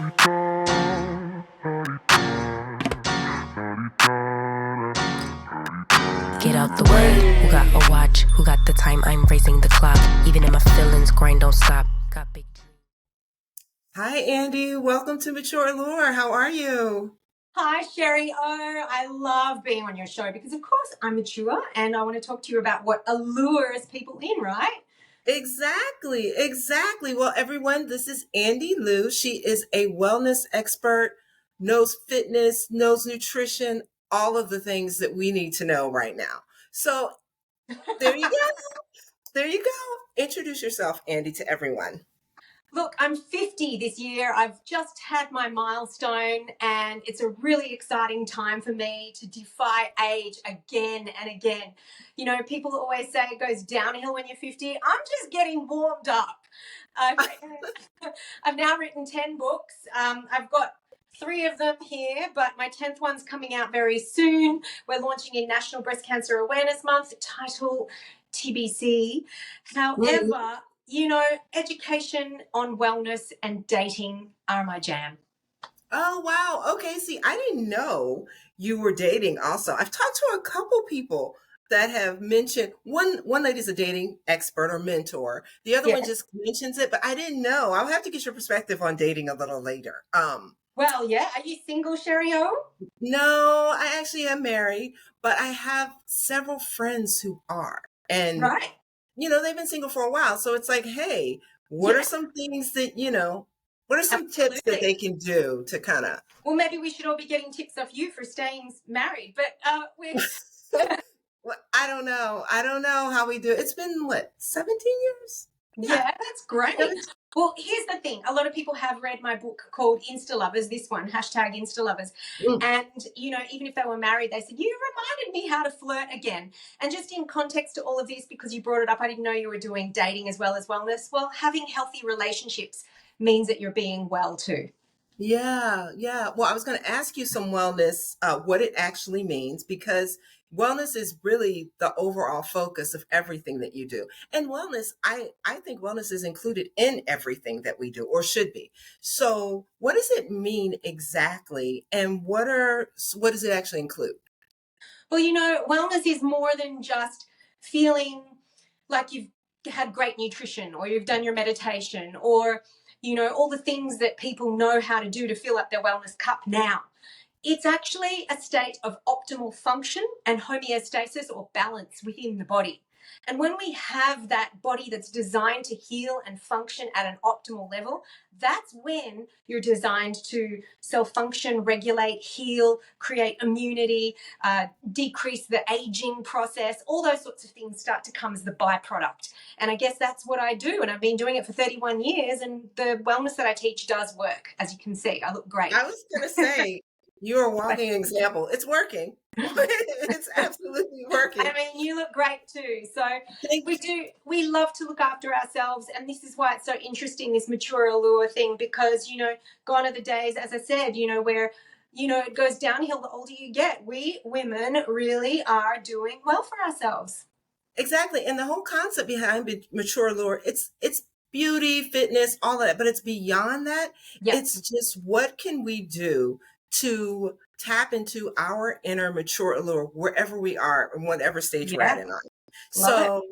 Get out the way. Who got a watch? Who got the time? I'm racing the clock. Even in my feelings, grind don't stop. Got big. Hi, Andi. Welcome to Mature Allure. How are you? Hi, Sherri O. I love being on your show because, of course, I'm mature and I want to talk to you about what allures people in, right? Exactly. Well, everyone, this is Andi Lew. She is a wellness expert, knows fitness, knows nutrition, all of the things that we need to know right now. So there you go. There you go. Introduce yourself, Andi, to everyone. Look, I'm 50 this year. I've just had my milestone, and it's a really exciting time for me to defy age again and again. You know, people always say it goes downhill when you're 50. I'm just getting warmed up. I've now written 10 books. I've got 3 of them here, but my 10th one's coming out very soon. We're launching in National Breast Cancer Awareness Month, title TBC. However, you know, education on wellness and dating are my jam. Oh, wow. Okay. See, I didn't know you were dating also. I've talked to a couple people that have mentioned one lady's a dating expert or mentor. The other one just mentions it, but I didn't know. I'll have to get your perspective on dating a little later. Well, yeah. Are you single, Sherri O? No, I actually am married, but I have several friends who are. And Right. you know, they've been single for a while. So it's like, hey, what are some things that, what are some tips that they can do to kind of. Well, maybe we should all be getting tips off you for staying married, but we're. Well, I don't know. I don't know how we do it. It's been, what, 17 years? Yeah, that's great. Well, here's the thing. A lot of people have read my book called Insta Lovers, this one, hashtag Insta Lovers. And, you know, even if they were married, they said, you reminded me how to flirt again. And just in context to all of this, because you brought it up, I didn't know you were doing dating as well as wellness. Well, having healthy relationships means that you're being well too. Yeah. Well, I was going to ask you some wellness, what it actually means, because wellness is really the overall focus of everything that you do. And wellness, I think wellness is included in everything that we do or should be. So what does it mean exactly? And what does it actually include? Well, you know, wellness is more than just feeling like you've had great nutrition or you've done your meditation or, you know, all the things that people know how to do to fill up their wellness cup now. It's actually a state of optimal function and homeostasis or balance within the body. And when we have that body that's designed to heal and function at an optimal level, that's when you're designed to self-function, regulate, heal, create immunity, decrease the aging process. All those sorts of things start to come as the byproduct. And I guess that's what I do. And I've been doing it for 31 years. And the wellness that I teach does work. As you can see, I look great. I was going to say, you're a walking example. It's working. It's absolutely working. I mean, you look great too. So we love to look after ourselves. And this is why it's so interesting, this mature allure thing, because, you know, gone are the days, as I said, you know, where, you know, it goes downhill the older you get. We women really are doing well for ourselves. Exactly. And the whole concept behind mature allure, it's beauty, fitness, all of that, but it's beyond that. Yep. It's just what can we do to tap into our inner mature allure wherever we are and whatever stage we're at in life.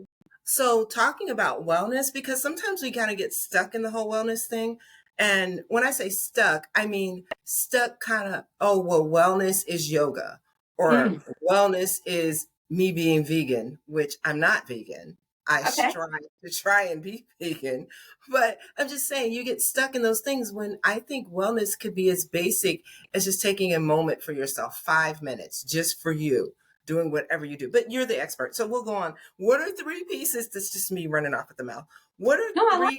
So talking about wellness, because sometimes we kind of get stuck in the whole wellness thing. And when I say stuck, I mean stuck kind of, oh, well, wellness is yoga or wellness is me being vegan, which I'm not vegan. I strive to try and be vegan, but I'm just saying you get stuck in those things when I think wellness could be as basic as just taking a moment for yourself, 5 minutes just for you, doing whatever you do. But you're the expert, so we'll go on. What are 3 pieces? That's just me running off at the mouth. What are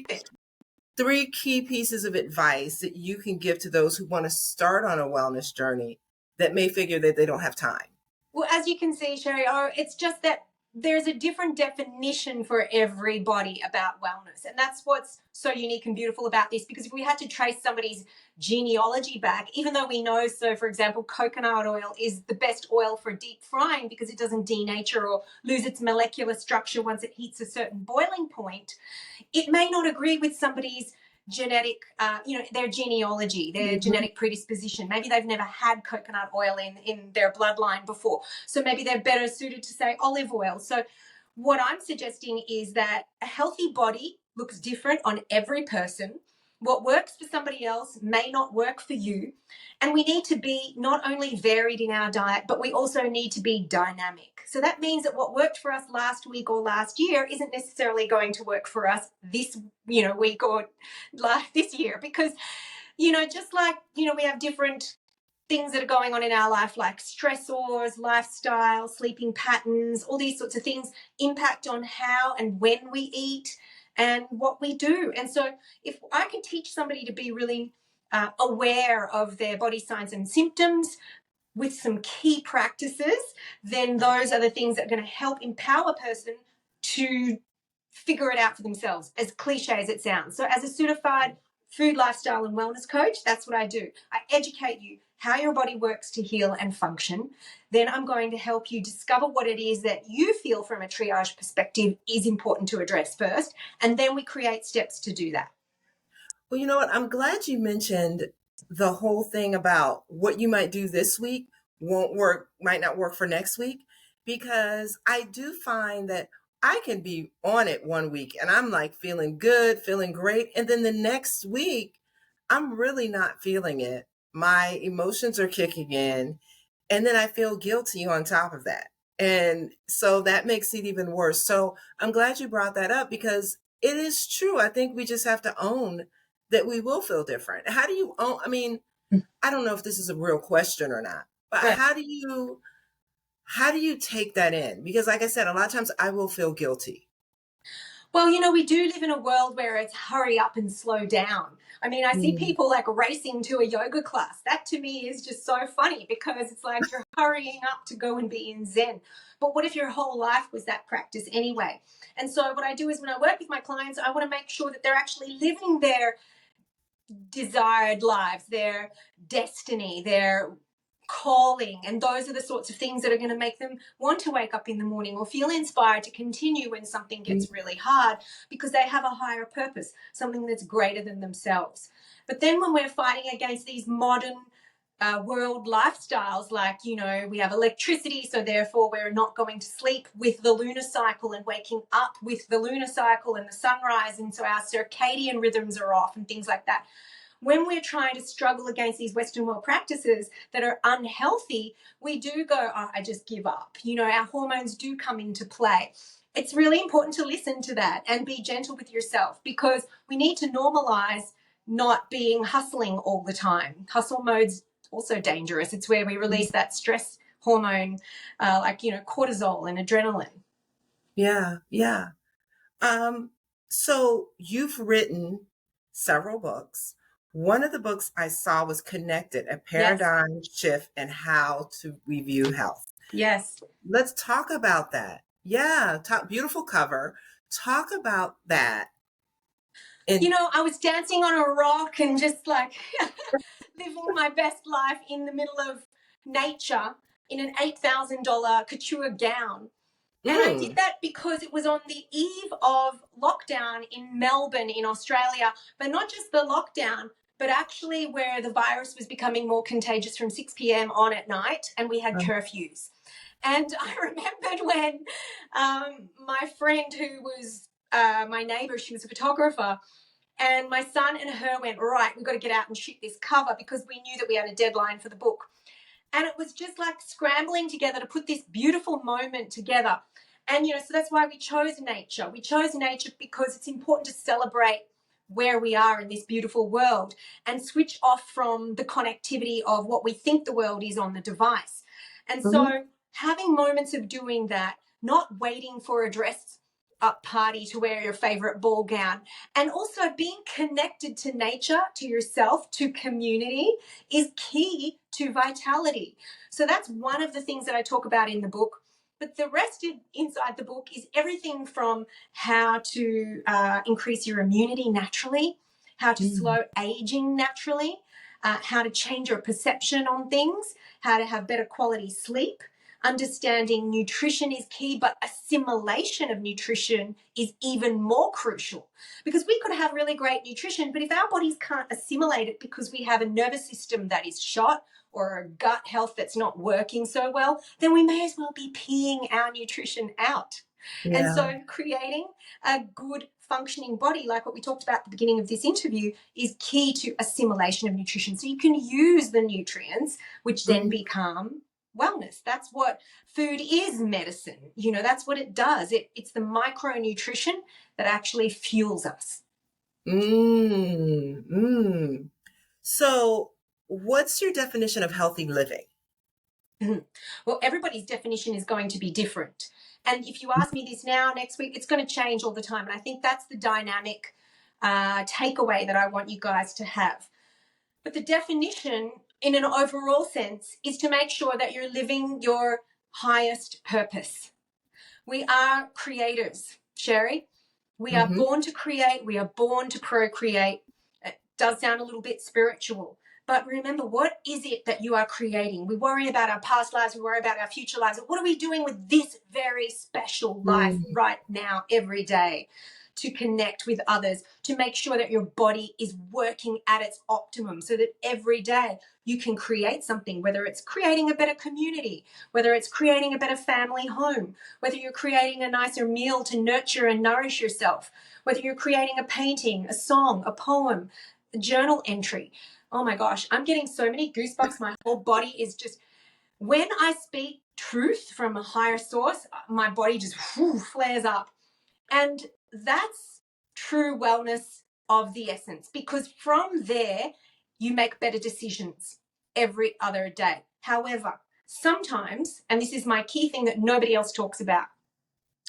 three key pieces of advice that you can give to those who want to start on a wellness journey that may figure that they don't have time? Well, as you can see, Sherri, it's just that there's a different definition for everybody about wellness. And that's what's so unique and beautiful about this, because if we had to trace somebody's genealogy back, even though we know, so for example, coconut oil is the best oil for deep frying because it doesn't denature or lose its molecular structure once it hits a certain boiling point, it may not agree with somebody's genetic, their genealogy, their genetic predisposition. Maybe they've never had coconut oil in their bloodline before. So maybe they're better suited to, say, olive oil. So what I'm suggesting is that a healthy body looks different on every person. What works for somebody else may not work for you. And we need to be not only varied in our diet, but we also need to be dynamic. So that means that what worked for us last week or last year isn't necessarily going to work for us this, week or this year. Because, just like, we have different things that are going on in our life, like stressors, lifestyle, sleeping patterns, all these sorts of things impact on how and when we eat and what we do. And so if I can teach somebody to be really aware of their body signs and symptoms with some key practices, then those are the things that are going to help empower a person to figure it out for themselves, as cliche as it sounds. So as a certified food, lifestyle, and wellness coach, that's what I do. I educate you how your body works to heal and function. Then I'm going to help you discover what it is that you feel from a triage perspective is important to address first. And then we create steps to do that. Well, you know what? I'm glad you mentioned the whole thing about what you might do this week won't work, might not work for next week, because I do find that I can be on it one week and I'm like feeling good, feeling great. And then the next week, I'm really not feeling it. My emotions are kicking in. And then I feel guilty on top of that. And so that makes it even worse. So I'm glad you brought that up because it is true. I think we just have to own that we will feel different. How do you own? I mean, I don't know if this is a real question or not, but Right. how do you take that in? Because like I said, a lot of times I will feel guilty. Well, we do live in a world where it's hurry up and slow down. I mean, I see people like racing to a yoga class. That to me is just so funny because it's like you're hurrying up to go and be in Zen. But what if your whole life was that practice anyway? And so what I do is when I work with my clients, I want to make sure that they're actually living their desired lives, their destiny, their calling, and those are the sorts of things that are going to make them want to wake up in the morning or feel inspired to continue when something gets really hard because they have a higher purpose, something that's greater than themselves. But then when we're fighting against these modern world lifestyles, like, we have electricity, so therefore we're not going to sleep with the lunar cycle and waking up with the lunar cycle and the sunrise, and so our circadian rhythms are off and things like that. When we're trying to struggle against these Western world practices that are unhealthy, we do go, oh, I just give up. Our hormones do come into play. It's really important to listen to that and be gentle with yourself because we need to normalize not being hustling all the time. Hustle mode's also dangerous. It's where we release that stress hormone, like, cortisol and adrenaline. Yeah, yeah. So you've written several books. One of the books I saw was Connected, a paradigm shift in how to review health. Yes. Let's talk about that. Yeah, beautiful cover. Talk about that. I was dancing on a rock and just like living my best life in the middle of nature in an $8,000 couture gown. And I did that because it was on the eve of lockdown in Melbourne in Australia, but not just the lockdown, but actually where the virus was becoming more contagious from 6 p.m. on at night, and we had curfews. And I remembered when my friend who was my neighbour, she was a photographer, and my son and her went, right, we've got to get out and shoot this cover because we knew that we had a deadline for the book. And it was just like scrambling together to put this beautiful moment together. And, so that's why we chose nature. We chose nature because it's important to celebrate where we are in this beautiful world and switch off from the connectivity of what we think the world is on the device. And so having moments of doing that, not waiting for a dress up party to wear your favorite ball gown, and also being connected to nature, to yourself, to community is key to vitality. So that's one of the things that I talk about in the book. But the rest inside the book is everything from how to increase your immunity naturally, how to slow aging naturally, how to change your perception on things, how to have better quality sleep, understanding nutrition is key, but assimilation of nutrition is even more crucial, because we could have really great nutrition, but if our bodies can't assimilate it because we have a nervous system that is shot or a gut health that's not working so well, then we may as well be peeing our nutrition out. Yeah. And so creating a good functioning body, like what we talked about at the beginning of this interview, is key to assimilation of nutrition. So you can use the nutrients, which then become wellness. That's what food is, medicine. You know, that's what it does. It's the micronutrition that actually fuels us. So what's your definition of healthy living? Well, everybody's definition is going to be different. And if you ask me this now, next week, it's going to change all the time. And I think that's the dynamic takeaway that I want you guys to have. But the definition in an overall sense is to make sure that you're living your highest purpose. We are creators, Sherri. We are born to create. We are born to procreate. It does sound a little bit spiritual. But remember, what is it that you are creating? We worry about our past lives. We worry about our future lives. What are we doing with this very special life right now, every day, to connect with others, to make sure that your body is working at its optimum so that every day you can create something, whether it's creating a better community, whether it's creating a better family home, whether you're creating a nicer meal to nurture and nourish yourself, whether you're creating a painting, a song, a poem, a journal entry. Oh my gosh, I'm getting so many goosebumps. My whole body is just, when I speak truth from a higher source, my body just flares up. And that's true wellness of the essence, because from there, you make better decisions every other day. However, sometimes, and this is my key thing that nobody else talks about,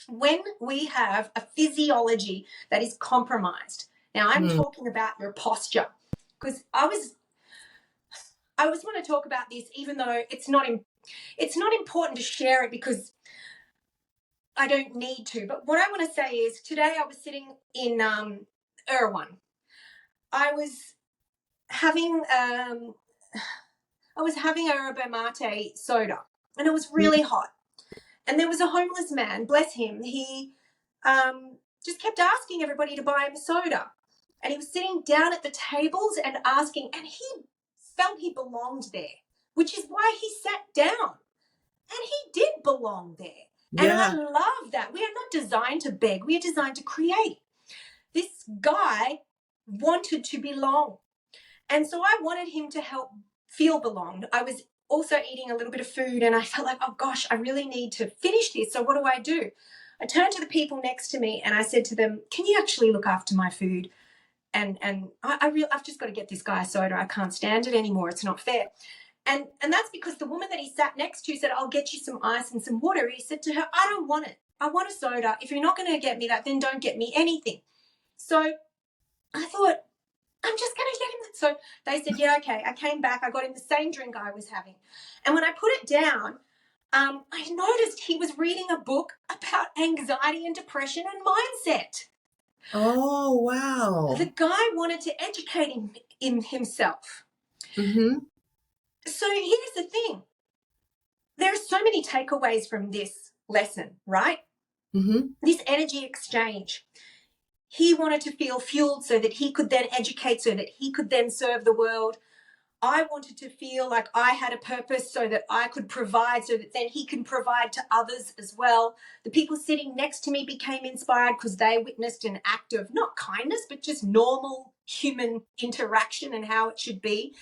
when we have a physiology that is compromised, now I'm talking about your posture, because I always want to talk about this, even though it's not important to share it because I don't need to. But what I want to say is, today I was sitting in Erewhon. I was having a yerba mate soda, and it was really hot. And there was a homeless man, bless him. He just kept asking everybody to buy him a soda. And he was sitting down at the tables and asking, and he felt he belonged there, which is why he sat down. And he did belong there. And I love that. We are not designed to beg. We are designed to create. This guy wanted to belong. And so I wanted him to help feel belonged. I was also eating a little bit of food, and I felt like, oh gosh, I really need to finish this. So what do? I turned to the people next to me and I said to them, can you actually look after my food? And I've just got to get this guy a soda. I can't stand it anymore. It's not fair. And that's because the woman that he sat next to said, I'll get you some ice and some water. He said to her, I don't want it. I want a soda. If you're not going to get me that, then don't get me anything. So I thought, I'm just going to get him that. So they said, yeah, okay. I came back. I got him the same drink I was having. And when I put it down, I noticed he was reading a book about anxiety and depression and mindset. Oh, wow. The guy wanted to educate him in himself. So here's the thing. There are so many takeaways from this lesson, right? This energy exchange. He wanted to feel fueled so that he could then educate, so that he could then serve the world. I wanted to feel like I had a purpose so that I could provide, so that then he can provide to others as well. The people sitting next to me became inspired because they witnessed an act of not kindness, but just normal human interaction and how it should be.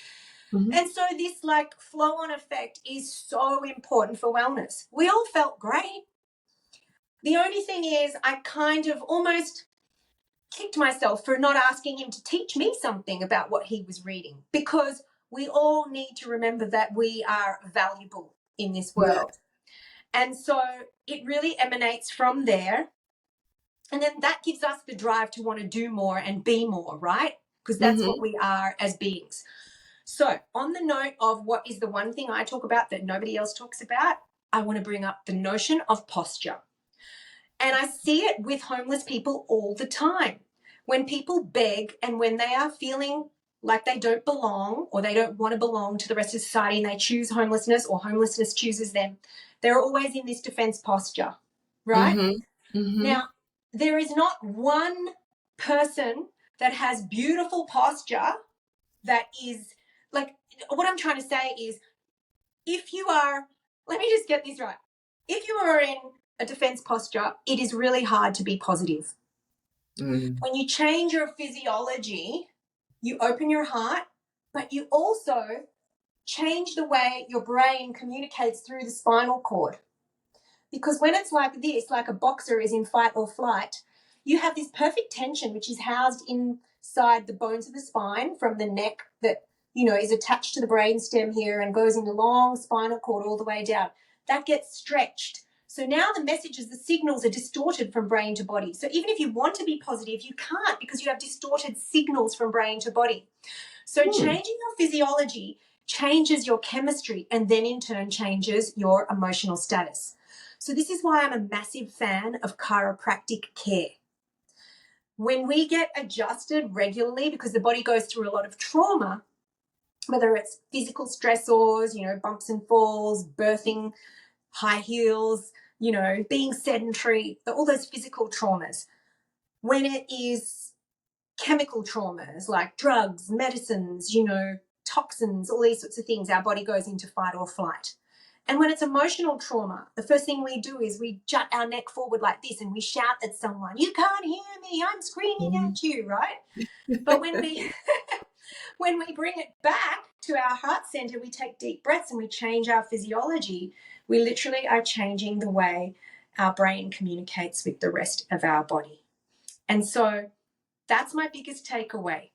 And so this like flow-on effect is so important for wellness. We all felt great. The only thing is I kind of almost kicked myself for not asking him to teach me something about what he was reading, because we all need to remember that we are valuable in this world. And so it really emanates from there. And then that gives us the drive to want to do more and be more, right? Because that's what we are as beings. So on the note of what is the one thing I talk about that nobody else talks about, I want to bring up the notion of posture. And I see it with homeless people all the time. When people beg and when they are feeling like they don't belong or they don't want to belong to the rest of society and they choose homelessness or homelessness chooses them, they're always in this defense posture, right? Mm-hmm. Mm-hmm. Now, there is not one person that has beautiful posture that is like, what I'm trying to say is, if you are, let me just get this right. If you are in a defense posture, it is really hard to be positive. Mm. When you change your physiology, you open your heart, but you also change the way your brain communicates through the spinal cord. Because when it's like this, like a boxer is in fight or flight, you have this perfect tension which is housed inside the bones of the spine from the neck that, you know, is attached to the brain stem here and goes in the long spinal cord all the way down. That gets stretched. So now the messages, the signals are distorted from brain to body. So even if you want to be positive, you can't because you have distorted signals from brain to body. So changing your physiology changes your chemistry and then in turn changes your emotional status. So this is why I'm a massive fan of chiropractic care. When we get adjusted regularly, because the body goes through a lot of trauma, whether it's physical stressors, you know, bumps and falls, birthing, high heels, you know, being sedentary, all those physical traumas. When it is chemical traumas like drugs, medicines, you know, toxins, all these sorts of things, our body goes into fight or flight. And when it's emotional trauma, the first thing we do is we jut our neck forward like this and we shout at someone, "You can't hear me, I'm screaming at you," right? But when we when we bring it back to our heart center, we take deep breaths and we change our physiology. We literally are changing the way our brain communicates with the rest of our body. And so that's my biggest takeaway.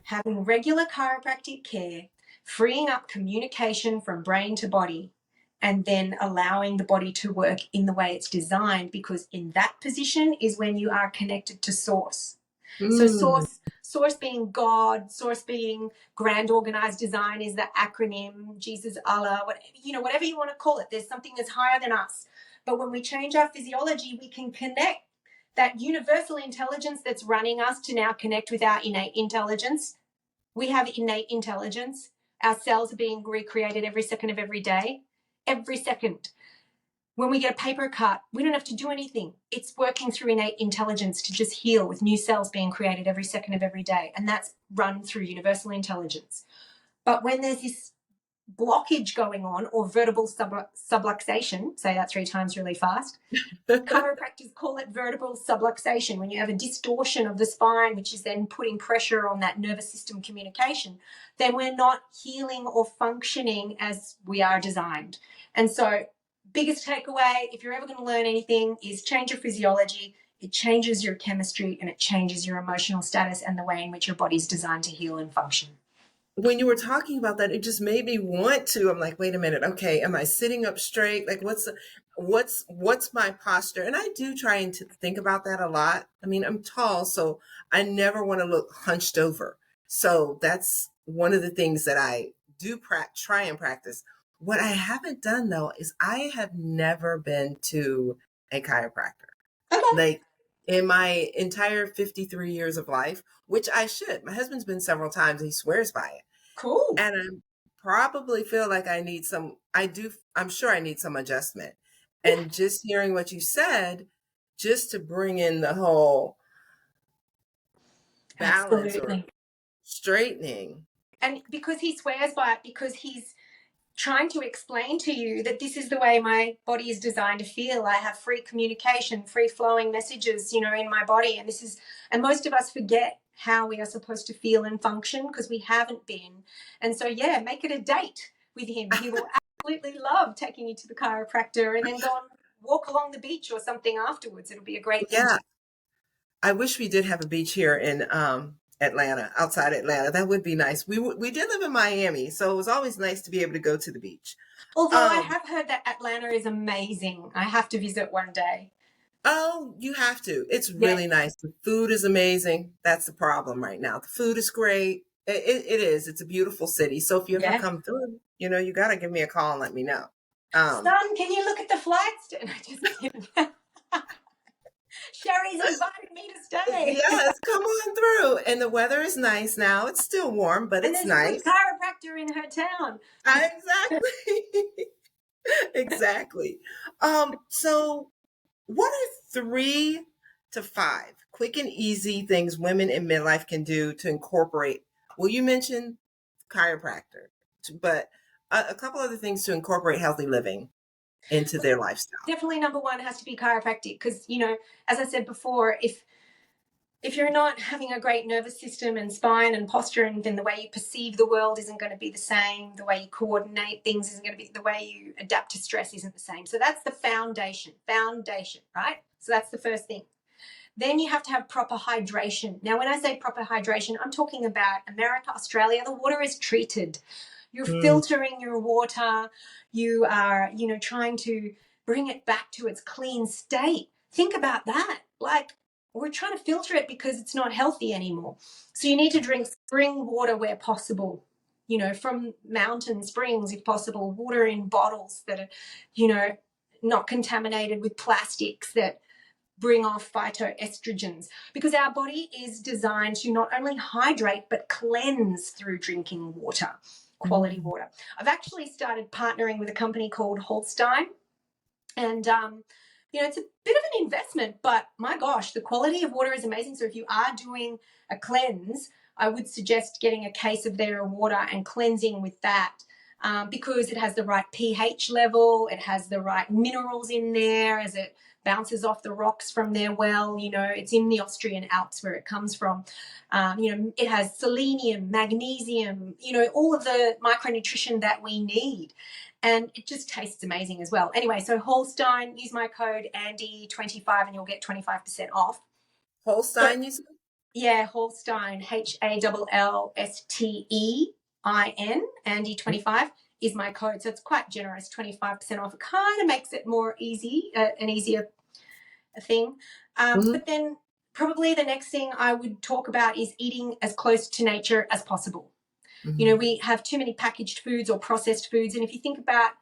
Having regular chiropractic care, freeing up communication from brain to body, and then allowing the body to work in the way it's designed, because in that position is when you are connected to source. So source being God, source being grand organized design is the acronym, Jesus, Allah, whatever you want to call it. There's something that's higher than us. But when we change our physiology, we can connect that universal intelligence that's running us to now connect with our innate intelligence. We have innate intelligence. Our cells are being recreated every second of every day. Every second. When we get a paper cut, we don't have to do anything. It's working through innate intelligence to just heal with new cells being created every second of every day. And that's run through universal intelligence. But when there's this blockage going on, or vertebral subluxation, say that 3 times really fast, chiropractors call it vertebral subluxation, when you have a distortion of the spine, which is then putting pressure on that nervous system communication, then we're not healing or functioning as we are designed. And so biggest takeaway, if you're ever going to learn anything, is change your physiology. It changes your chemistry and it changes your emotional status and the way in which your body's designed to heal and function. When you were talking about that, it just made me want to. I'm like, wait a minute. Okay, am I sitting up straight? Like, what's my posture? And I do try and think about that a lot. I mean, I'm tall, so I never want to look hunched over. So that's one of the things that I do try and practice. What I haven't done though is I have never been to a chiropractor. Okay. Like, in my entire 53 years of life, which I should. My husband's been several times. He swears by it. Cool. And I probably feel like I'm sure I need some adjustment. And just hearing what you said, just to bring in the whole balance or straightening. And because he swears by it, because he's trying to explain to you that this is the way my body is designed to feel. I have free communication, free flowing messages, in my body. And most of us forget how we are supposed to feel and function because we haven't been. And so, make it a date with him. He will absolutely love taking you to the chiropractor and then go and walk along the beach or something afterwards. It'll be a great thing. Yeah. I wish we did have a beach here in Atlanta, outside Atlanta. That would be nice. We did live in Miami, so it was always nice to be able to go to the beach. Although I have heard that Atlanta is amazing. I have to visit one day. Oh, you have to. It's really nice. The food is amazing. That's the problem right now. The food is great. It is. It's a beautiful city. So if you ever come through, you got to give me a call and let me know. Son, can you look at the flights? Just kidding. Sherry's invited me to first day. Yes, come on through. And the weather is nice now. It's still warm, but And it's there's a good nice. chiropractor in her town. Exactly. Exactly. So what are 3 to 5 quick and easy things women in midlife can do to incorporate? Well, you mentioned chiropractor, but a couple other things to incorporate healthy living into their lifestyle. Definitely number one has to be chiropractic because, as I said before, if you're not having a great nervous system and spine and posture, and then the way you perceive the world isn't going to be the same, the way you coordinate things isn't going to be, the way you adapt to stress isn't the same. So that's the foundation, right? So that's the first thing. Then you have to have proper hydration. Now, when I say proper hydration, I'm talking about America, Australia. The water is treated. You're filtering your water. You are, trying to bring it back to its clean state. Think about that. Like, we're trying to filter it because it's not healthy anymore. So you need to drink spring water where possible, from mountain springs if possible, water in bottles that are, not contaminated with plastics that bring off phytoestrogens, because our body is designed to not only hydrate but cleanse through drinking water, quality water. I've actually started partnering with a company called Holstein, and it's a bit of an investment, but my gosh, the quality of water is amazing. So if you are doing a cleanse, I would suggest getting a case of their water and cleansing with that, because it has the right pH level, it has the right minerals in there as it bounces off the rocks from their well. It's in the Austrian Alps where it comes from. It has selenium, magnesium, all of the micronutrition that we need. And it just tastes amazing as well. Anyway, so Holstein, use my code Andi25 and you'll get 25% off. Holstein, you said? Yeah, Holstein, HALLSTEIN, Andi25 is my code. So it's quite generous, 25% off. It kind of makes it more easy, an easier thing. But then probably the next thing I would talk about is eating as close to nature as possible. We have too many packaged foods or processed foods. And if you think about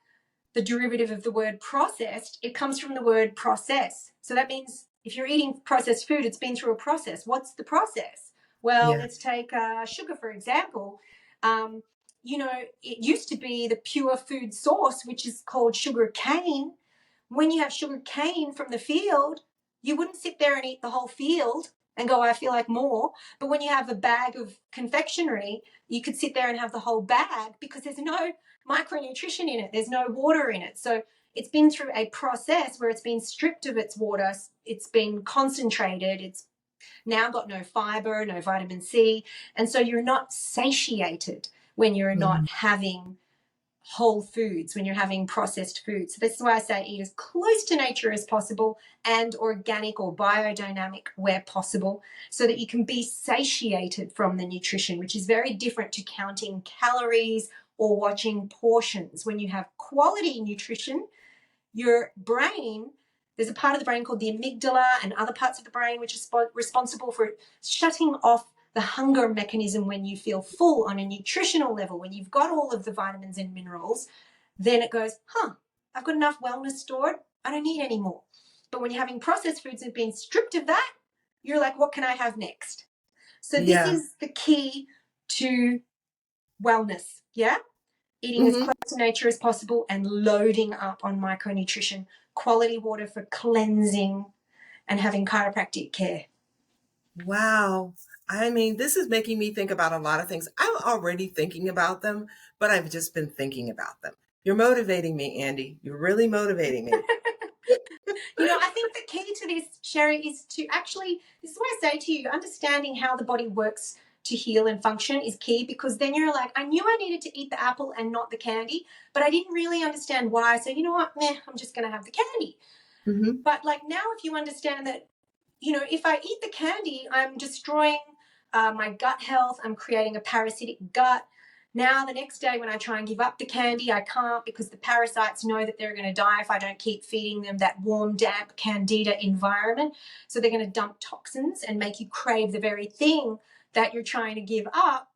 the derivative of the word processed, it comes from the word process. So that means if you're eating processed food, it's been through a process. What's the process? Well, let's take sugar, for example. It used to be the pure food source, which is called sugar cane. When you have sugar cane from the field, you wouldn't sit there and eat the whole field and go, I feel like more. But when you have a bag of confectionery, you could sit there and have the whole bag because there's no micronutrition in it. There's no water in it. So it's been through a process where it's been stripped of its water. It's been concentrated. It's now got no fiber, no vitamin C. And so you're not satiated when you're not having whole foods, when you're having processed foods. So this is why I say eat as close to nature as possible and organic or biodynamic where possible, so that you can be satiated from the nutrition, which is very different to counting calories or watching portions. When you have quality nutrition, your brain, there's a part of the brain called the amygdala and other parts of the brain which is responsible for shutting off the hunger mechanism when you feel full on a nutritional level. When you've got all of the vitamins and minerals, then it goes, I've got enough wellness stored. I don't need any more. But when you're having processed foods and being stripped of that, you're like, what can I have next? So this is the key to wellness. Yeah. Eating as close to nature as possible and loading up on micronutrition, quality water for cleansing, and having chiropractic care. Wow. I mean, this is making me think about a lot of things. I'm already thinking about them, but I've just been thinking about them. You're motivating me, Andi. You're really motivating me. I think the key to this, Sherri, is to actually, this is what I say to you, understanding how the body works to heal and function is key, because then you're like, I knew I needed to eat the apple and not the candy, but I didn't really understand why. So you know what? I'm just going to have the candy. But like now, if you understand that, if I eat the candy, I'm destroying my gut health. I'm creating a parasitic gut. Now, the next day when I try and give up the candy, I can't, because the parasites know that they're going to die if I don't keep feeding them that warm, damp, candida environment. So they're going to dump toxins and make you crave the very thing that you're trying to give up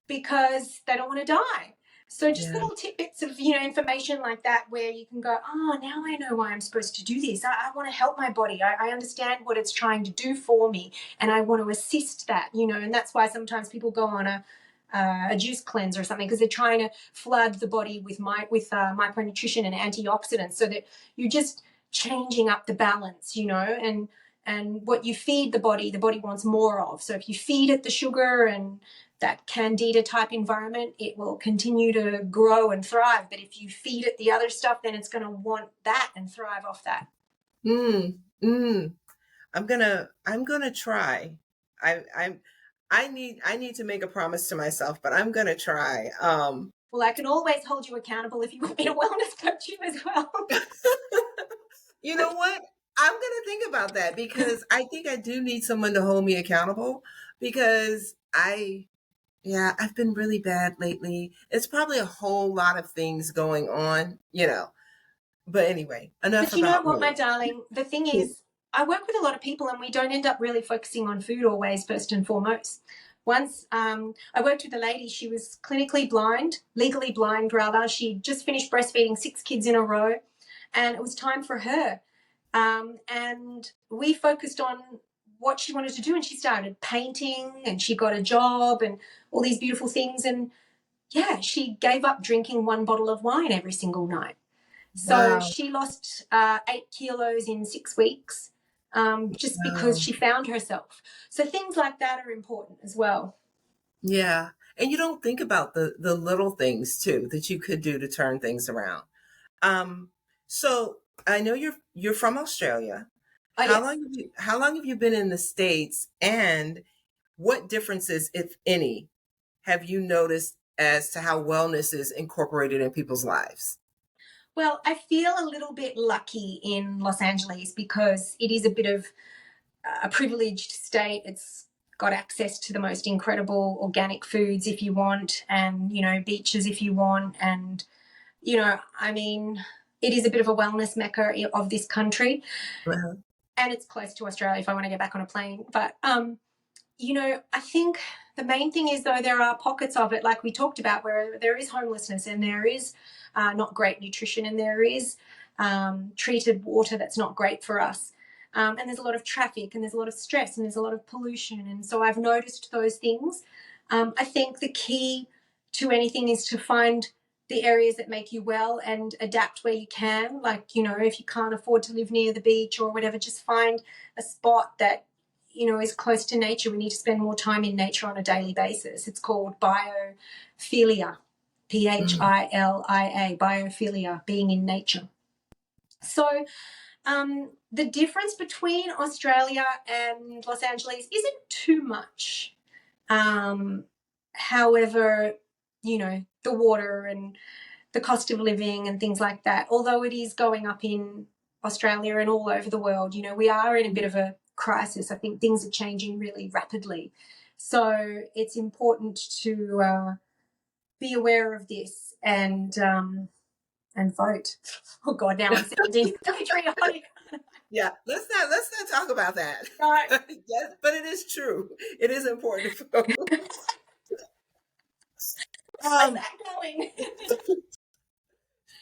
because they don't want to die. So just Yeah. little tidbits of, you know, information like that where you can go, oh, now I know why I'm supposed to do this. I want to help my body. I understand what it's trying to do for me, and I want to assist that, you know, and that's why sometimes people go on a juice cleanse or something, because they're trying to flood the body with micronutrition and antioxidants, so that you're just changing up the balance, you know, and what you feed the body wants more of. So if you feed it the sugar and that candida type environment, it will continue to grow and thrive. But if you feed it the other stuff, then it's going to want that and thrive off that. Mm, mm. I'm gonna try. I need to make a promise to myself, but I'm gonna try. Well, I can always hold you accountable if you want me to wellness coach you as well. You know what? I'm gonna think about that, because I think I do need someone to hold me accountable, because I've been really bad lately. It's probably a whole lot of things going on, you know. But anyway, enough But you know about what, my me. darling? The thing is, I work with a lot of people and we don't end up really focusing on food always, first and foremost. Once I worked with a lady, she was clinically blind, legally blind rather. She just finished breastfeeding 6 kids in a row, and it was time for her. And we focused on what she wanted to do, and she started painting and she got a job and all these beautiful things. And yeah, she gave up drinking 1 bottle of wine every single night. So Wow. she lost 8 kilos in 6 weeks, just because Wow. she found herself. So things like that are important as well. Yeah. And you don't think about the little things too that you could do to turn things around. Um, so I know you're from Australia. Oh, yes. How long have you been in the States, and what differences, if any, have you noticed as to how wellness is incorporated in people's lives? Well, I feel a little bit lucky in Los Angeles because it is a bit of a privileged state. It's got access to the most incredible organic foods if you want, and, you know, beaches if you want. And, you know, I mean, it is a bit of a wellness mecca of this country. Uh-huh. And it's close to Australia if I want to get back on a plane. But, you know, I think the main thing is, though, there are pockets of it, like we talked about, where there is homelessness and there is not great nutrition and there is treated water that's not great for us. And there's a lot of traffic and there's a lot of stress and there's a lot of pollution. And so I've noticed those things. I think the key to anything is to find the areas that make you well and adapt where you can. Like, you know, if you can't afford to live near the beach or whatever, just find a spot that, you know, is close to nature. We need to spend more time in nature on a daily basis. It's called biophilia, Philia, biophilia, being in nature. So the difference between Australia and Los Angeles isn't too much. However, you know, the water and the cost of living and things like that, although it is going up in Australia and all over the world, you know, we are in a bit of a crisis. I think things are changing really rapidly. So it's important to be aware of this and vote. Oh God, now I'm sounding patriotic. Yeah, let's not talk about that. No. Yes, but it is true. It is important to vote. How's Um, that going?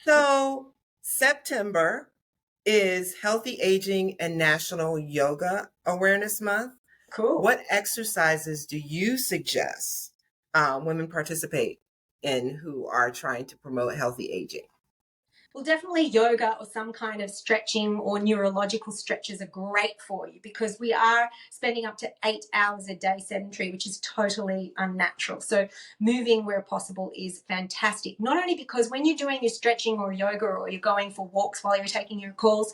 so September is Healthy Aging and National Yoga Awareness Month. Cool. What exercises do you suggest women participate in who are trying to promote healthy aging? Well, definitely yoga or some kind of stretching or neurological stretches are great for you, because we are spending up to 8 hours a day sedentary, which is totally unnatural. So moving where possible is fantastic. Not only because when you're doing your stretching or yoga or you're going for walks while you're taking your calls,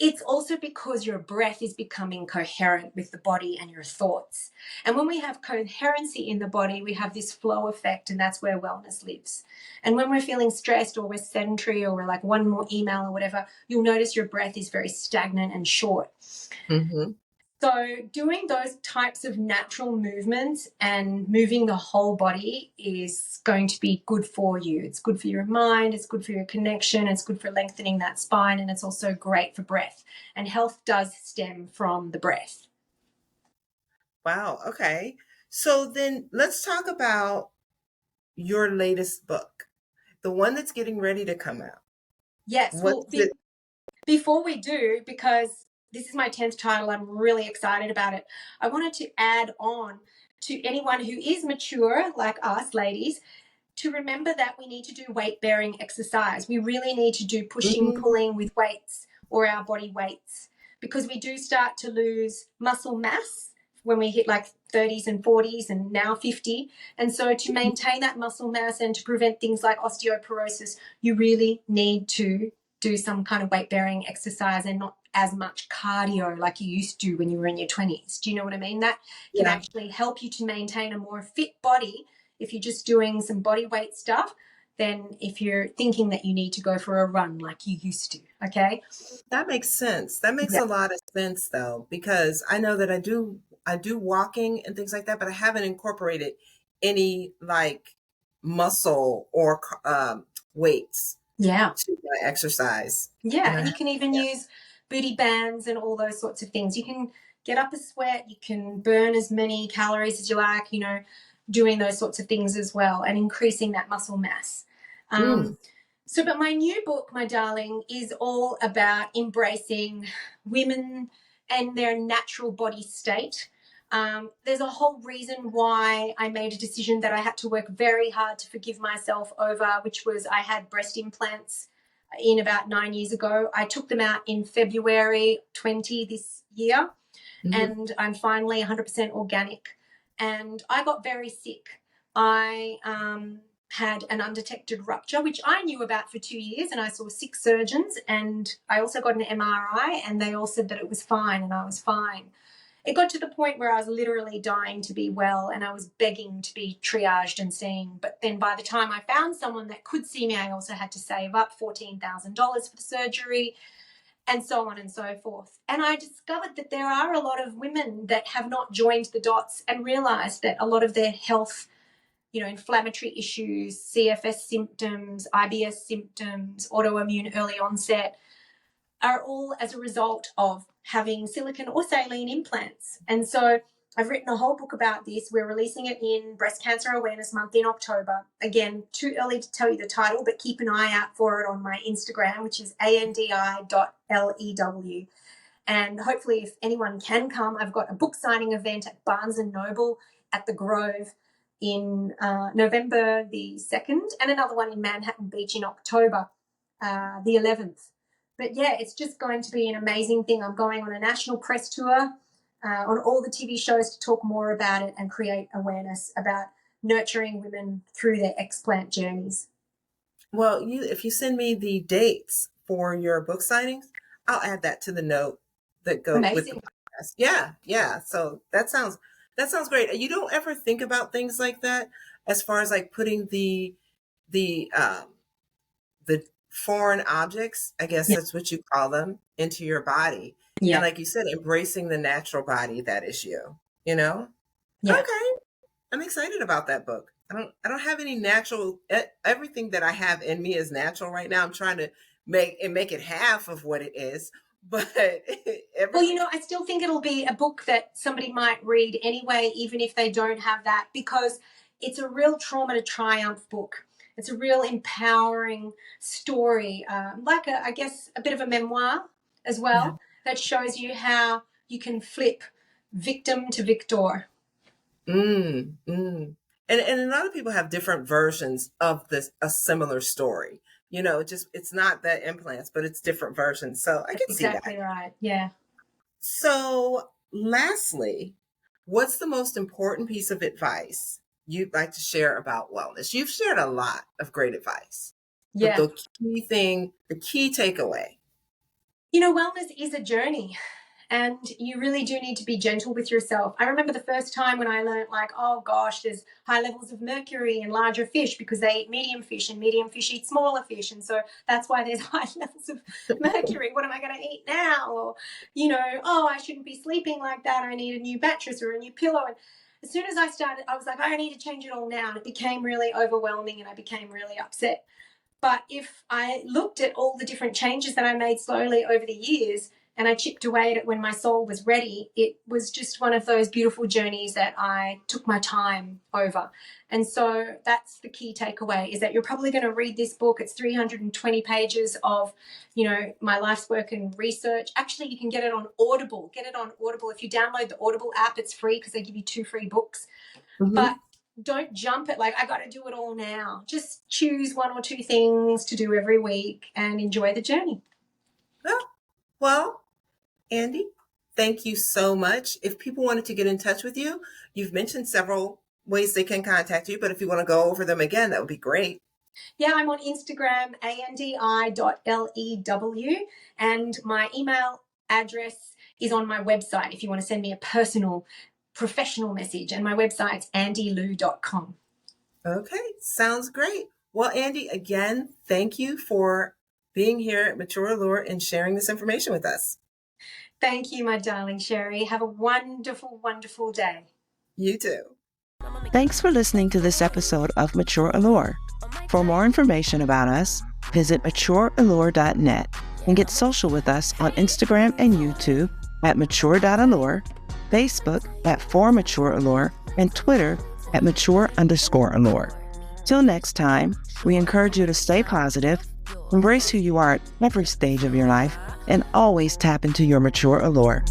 it's also because your breath is becoming coherent with the body and your thoughts. And when we have coherency in the body, we have this flow effect, and that's where wellness lives. And when we're feeling stressed or we're sedentary or we're like one more email or whatever, you'll notice your breath is very stagnant and short. Mm-hmm. So doing those types of natural movements and moving the whole body is going to be good for you. It's good for your mind, it's good for your connection, it's good for lengthening that spine, and it's also great for breath. And health does stem from the breath. Wow. Okay. So then let's talk about your latest book, the one that's getting ready to come out. Yes. Well, before we do, because this is my 10th title, I'm really excited about it. I wanted to add on to anyone who is mature, like us ladies, to remember that we need to do weight-bearing exercise. We really need to do pushing, pulling with weights or our body weights, because we do start to lose muscle mass when we hit like 30s and 40s and now 50. And so to maintain that muscle mass and to prevent things like osteoporosis, you really need to do some kind of weight-bearing exercise and not as much cardio like you used to when you were in your 20s. Do you know what I mean? That can actually help you to maintain a more fit body if you're just doing some body weight stuff than if you're thinking that you need to go for a run like you used to. Okay. That makes sense. That makes a lot of sense though, because I know that I do walking and things like that, but I haven't incorporated any like muscle or weights to my exercise. Yeah, and you can even use booty bands and all those sorts of things. You can get up a sweat, you can burn as many calories as you like, you know, doing those sorts of things as well and increasing that muscle mass. But my new book, my darling, is all about embracing women and their natural body state. There's a whole reason why I made a decision that I had to work very hard to forgive myself over, which was I had breast implants in about 9 years ago. I took them out in February 20 this year, and I'm finally 100% organic. And I got very sick. I had an undetected rupture, which I knew about for 2 years, and I saw 6 surgeons, and I also got an MRI, and they all said that it was fine, and I was fine. It got to the point where I was literally dying to be well, and I was begging to be triaged and seen. But then by the time I found someone that could see me, I also had to save up $14,000 for the surgery, and so on and so forth. And I discovered that there are a lot of women that have not joined the dots and realized that a lot of their health, you know, inflammatory issues, CFS symptoms, IBS symptoms, autoimmune early onset, are all as a result of having silicone or saline implants. And so I've written a whole book about this. We're releasing it in Breast Cancer Awareness Month in October. Again, too early to tell you the title, but keep an eye out for it on my Instagram, which is andi.lew. And hopefully if anyone can come, I've got a book signing event at Barnes & Noble at the Grove in November the 2nd, and another one in Manhattan Beach in October the 11th. But yeah, it's just going to be an amazing thing. I'm going on a national press tour on all the TV shows to talk more about it and create awareness about nurturing women through their explant journeys. Well, if you send me the dates for your book signings, I'll add that to the note that goes with the podcast. Yeah. So that sounds great. You don't ever think about things like that as far as like putting the foreign objects, I guess that's what you call them, into your body. Yeah. And like you said, embracing the natural body that is you, you know? Yeah. Okay. I'm excited about that book. I don't have any natural, everything that I have in me is natural right now. I'm trying to make it half of what it is. But well, you know, I still think it'll be a book that somebody might read anyway, even if they don't have that, because it's a real trauma to triumph book. It's a real empowering story, like I guess a bit of a memoir as well, that shows you how you can flip victim to victor. And a lot of people have different versions of a similar story. You know, it's not the implants, but it's different versions. So I can see that. Exactly right. Yeah. So lastly, what's the most important piece of advice you'd like to share about wellness? You've shared a lot of great advice. Yeah. But the key takeaway. You know, wellness is a journey. And you really do need to be gentle with yourself. I remember the first time when I learned, like, oh gosh, there's high levels of mercury in larger fish because they eat medium fish, and medium fish eat smaller fish. And so that's why there's high levels of mercury. What am I going to eat now? Or, you know, oh, I shouldn't be sleeping like that. I need a new mattress or a new pillow. And as soon as I started, I was like, I need to change it all now. And it became really overwhelming and I became really upset. But if I looked at all the different changes that I made slowly over the years, and I chipped away at it when my soul was ready, it was just one of those beautiful journeys that I took my time over. And so that's the key takeaway, is that you're probably going to read this book. It's 320 pages of, my life's work and research. Actually, you can get it on Audible. Get it on Audible. If you download the Audible app, it's free because they give you 2 free books. Mm-hmm. But don't jump at I got to do it all now. Just choose 1 or 2 things to do every week and enjoy the journey. Well, Andi, thank you so much. If people wanted to get in touch with you, you've mentioned several ways they can contact you, but if you want to go over them again, that would be great. Yeah, I'm on Instagram, andi.lew, and my email address is on my website if you want to send me a personal, professional message, and my website's andilew.com. Okay, sounds great. Well, Andi, again, thank you for being here at Mature Allure and sharing this information with us. Thank you, my darling Sherri. Have a wonderful, wonderful day. You too. Thanks for listening to this episode of Mature Allure. For more information about us, visit matureallure.net and get social with us on Instagram and YouTube at mature.allure, Facebook at @formatureallure, and Twitter at mature_allure. Till next time, we encourage you to stay positive, embrace who you are at every stage of your life, and always tap into your mature allure.